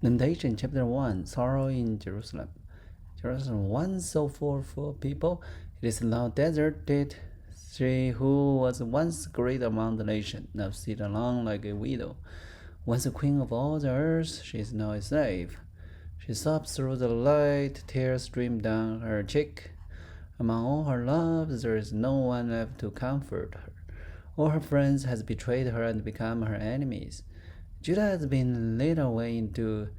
Lamentation chapter 1, Sorrow in Jerusalem. Jerusalem once so full of people, it is now deserted. She who was once great among the nations, now sits alone like a widow. Once the queen of all the earth, she is now a slave. She sobs through the light, tears stream down her cheek. Among all her loves, there is no one left to comfort her. All her friends has betrayed her and become her enemies. Judah has been led away into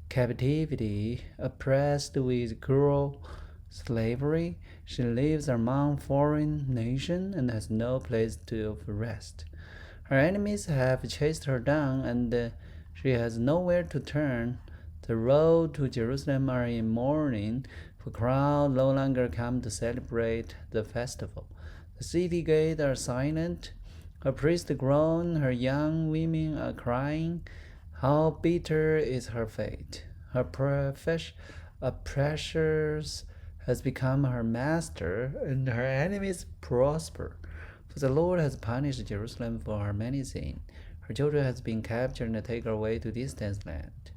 captivity, oppressed with cruel slavery. She lives among foreign nations and has no place to rest. Her enemies have chased her down, and she has nowhere to turn. The road to Jerusalem are in mourning, for crowds no longer come to celebrate the festival. The city gates are silent. Her priests groan, her young women are crying. How bitter is her fate. Her oppressors has become her master, and her enemies prosper. For the Lord has punished Jerusalem for her many sins. Her children has been captured and taken away to distant land.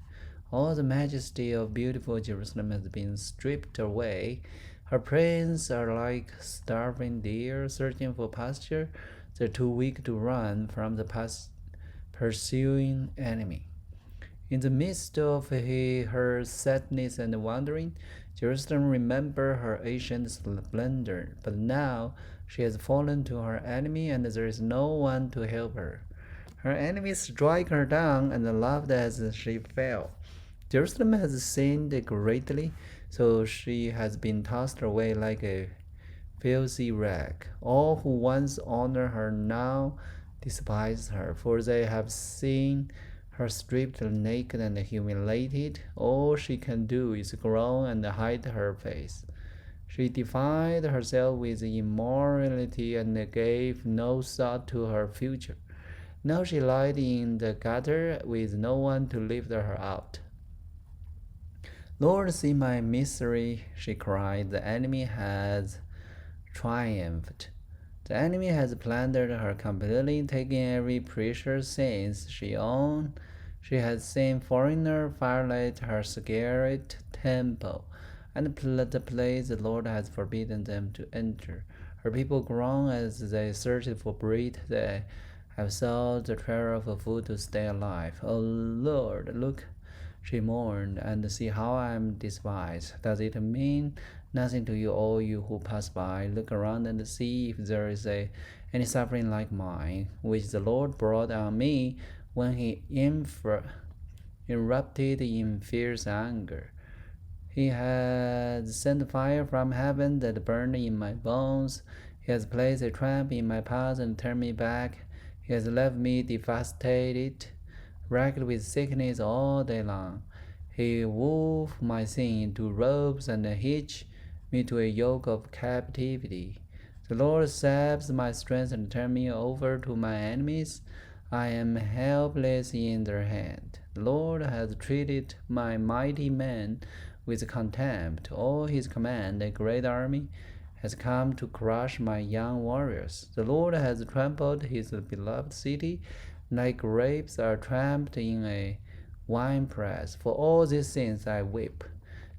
All the majesty of beautiful Jerusalem has been stripped away. Her princes are like starving deer searching for pasture. They're too weak to run from the pursuing enemy. In the midst of her sadness and wandering, Jerusalem remembered her ancient splendor, but now she has fallen to her enemy, and there is no one to help her. Her enemies strike her down and laughed as she fell. Jerusalem has sinned greatly, so she has been tossed away like a filthy rag. All who once honored her now despise her, for they have seen her stripped naked and humiliated. All she can do is groan and hide her face. She defiled herself with immorality and gave no thought to her future. Now she lied in the gutter with no one to lift her out. Lord, see my misery, she cried. The enemy has triumphed. The enemy has plundered her completely, taking every precious thing she owned. She has seen foreigners violate her sacred temple, and the place the Lord has forbidden them to enter. Her people groan as they search for bread. They have sold the treasure of food to stay alive. Oh Lord, look, she mourned, and see how I am despised. Does it mean nothing to you, all you who pass by? Look around and see if there is any suffering like mine, which the Lord brought on me when he erupted in fierce anger. He has sent fire from heaven that burned in my bones. He has placed a trap in my path and turned me back. He has left me devastated, racked with sickness all day long. He wove my sin into ropes and hitched me to a yoke of captivity. The Lord saps my strength and turns me over to my enemies. I am helpless in their hand. The Lord has treated my mighty men with contempt. All his command, a great army, has come to crush my young warriors. The Lord has trampled his beloved city, like grapes are trampled in a winepress. For all these sins I weep.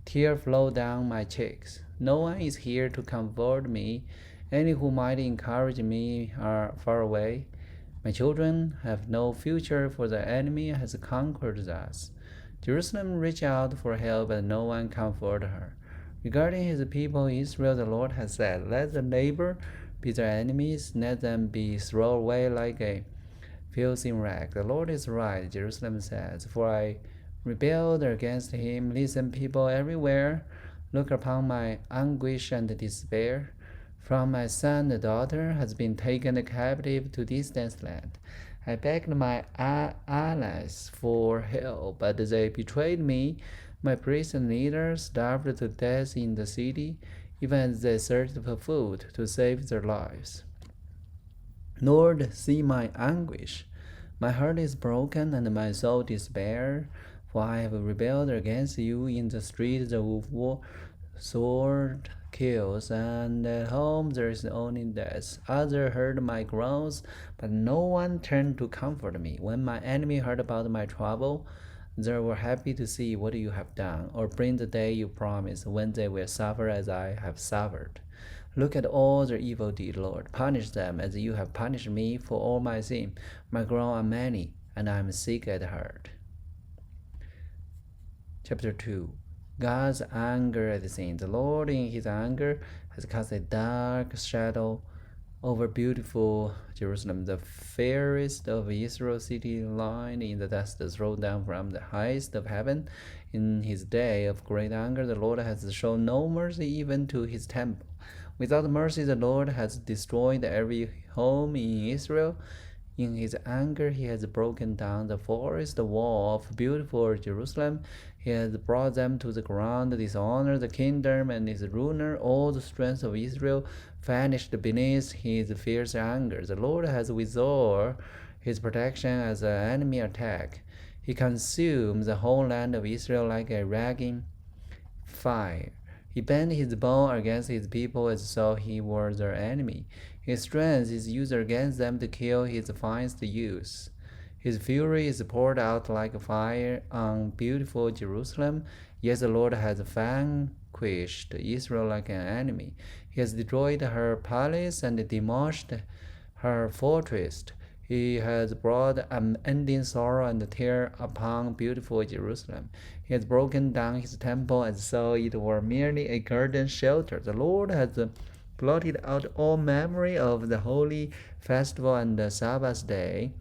Tears flow down my cheeks. No one is here to comfort me. Any who might encourage me are far away. My children have no future, for the enemy has conquered us. Jerusalem reached out for help, but no one comforted her. Regarding his people Israel, the Lord has said, let the neighbor be their enemies, let them be thrown away like a filthy rag. The Lord is right, Jerusalem says, for I rebelled against him. Listen, people everywhere, look upon my anguish and despair. From my son, the daughter has been taken captive to distant land. I begged my allies for help, but they betrayed me. My priests and leaders starved to death in the city, even as they searched for food to save their lives. Lord, see my anguish. My heart is broken and my soul despair, for I have rebelled against you in the streets of war. Sword kills, and at home there is only death. Others heard my groans, but no one turned to comfort me. When my enemy heard about my trouble, They were happy to see what you have done, or bring the day you promised, when they will suffer as I have suffered. Look at all their evil deeds, Lord. Punish them as you have punished me for all my sin. My groans are many, and I am sick at heart. Chapter 2. God's anger at sin. The Lord in his anger has cast a dark shadow over beautiful Jerusalem, the fairest of Israel's city, lying in the dust, thrown down from the highest of heaven. In his day of great anger, the Lord has shown no mercy even to his temple. Without mercy, the Lord has destroyed every home in Israel. In his anger, he has broken down the forest wall of beautiful Jerusalem. He has brought them to the ground, dishonored the kingdom and its ruler. All the strength of Israel vanished beneath his fierce anger. The Lord has withdrawn his protection as an enemy attack. He consumes the whole land of Israel like a raging fire. He bent his bow against his people as though he were their enemy. His strength is used against them to kill his finest youths. His fury is poured out like fire on beautiful Jerusalem. Yes, the Lord has vanquished Israel like an enemy. He has destroyed her palace and demolished her fortress. He has brought unending sorrow and terror upon beautiful Jerusalem. He has broken down his temple as though it were merely a garden shelter. The Lord has blotted out all memory of the holy festival and the Sabbath day.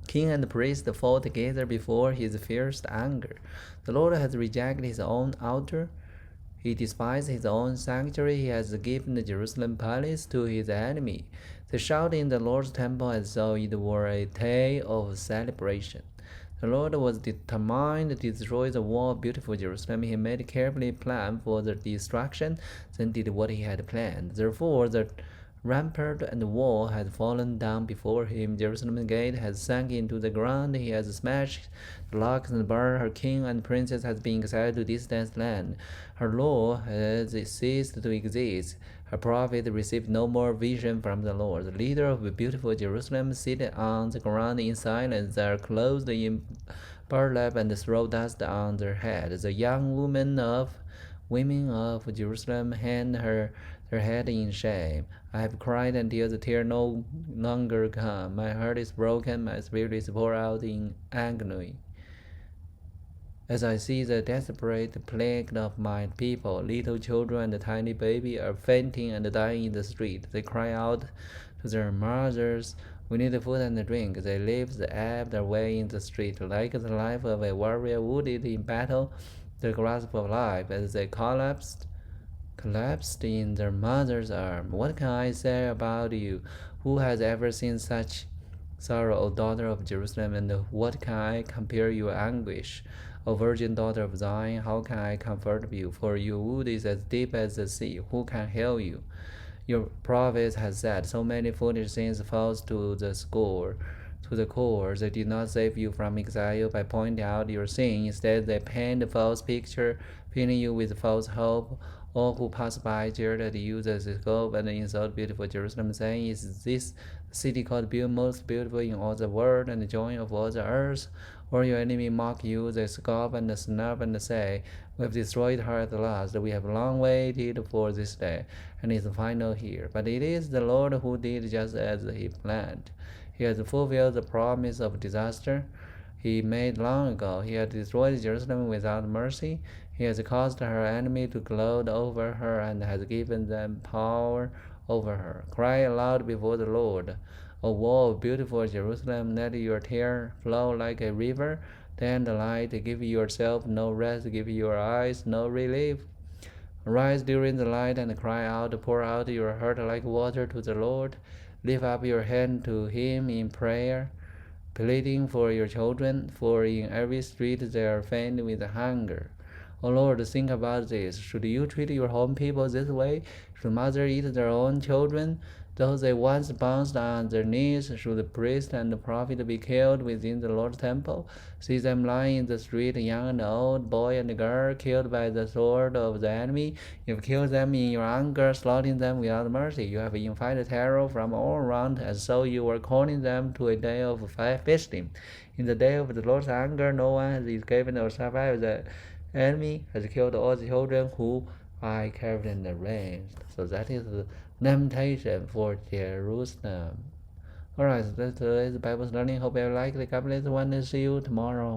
King and priest fall together before his fierce anger. The Lord has rejected his own altar. He despised his own sanctuary. He has given the Jerusalem palace to his enemy. They shout in the Lord's temple as though it were a day of celebration. The Lord was determined to destroy the wall of beautiful Jerusalem. He made carefully plan for the destruction, then did what he had planned. Therefore, the rampart and the wall had fallen down before him. Jerusalem's gate has sunk into the ground. He has smashed the locks and bars. Her king and princess has been exiled to distant land. Her law has ceased to exist. Her prophet received no more vision from the Lord. The leader of beautiful Jerusalem sit on the ground in silence. They are clothed in burlap and throw dust on their head. The young women of Jerusalem hang their head in shame. I have cried until the tears no longer come. My heart is broken, my spirit is poured out in agony. As I see the desperate plight of my people, little children and tiny babies are fainting and dying in the street. They cry out to their mothers, "We need food and drink." They live the ebb their way in the street, like the life of a warrior wounded in battle, the grasp of life, as they collapsed in their mother's arm. What can I say about you? Who has ever seen such sorrow, O daughter of Jerusalem? And what can I compare your anguish? O virgin daughter of Zion, how can I comfort you? For your wound is as deep as the sea. Who can heal you? Your prophet has said, so many foolish things falls to the core. They did not save you from exile by pointing out your sin. Instead, they paint a false picture, filling you with false hope. All who pass by jeered at you as they go and insult beautiful Jerusalem, saying, "Is this the city called most beautiful in all the world, and the joy of all the earth?" Or your enemy mock you, they scoff and snub and say, "We have destroyed her at last. We have long waited for this day, and it's final here." But it is the Lord who did just as he planned. He has fulfilled the promise of disaster he made long ago. He has destroyed Jerusalem without mercy. He has caused her enemy to gloat over her and has given them power over her. Cry aloud before the Lord, O wall of beautiful Jerusalem. Let your tear flow like a river. Then the light, give yourself no rest, give your eyes no relief. Rise during the light and cry out. Pour out your heart like water to the Lord. Lift up your hand to him in prayer, pleading for your children, for in every street they are faint with hunger. Oh Lord, think about this. Should you treat your home people this way? Should mothers eat their own children? Though they once bounced on their knees, should the priest and the prophet be killed within the Lord's temple? See them lying in the street, young and old, boy and girl, killed by the sword of the enemy. You've killed them in your anger, slaughtering them without mercy. You have invited terror from all around, and so you were calling them to a day of feasting. In the day of the Lord's anger, no one has escaped or survived. The enemy has killed all the children who I carried and raised. So that is the lamentation for Jerusalem. Alright, so that's today's Bible learning. Hope you like it. God bless everyone and see you tomorrow.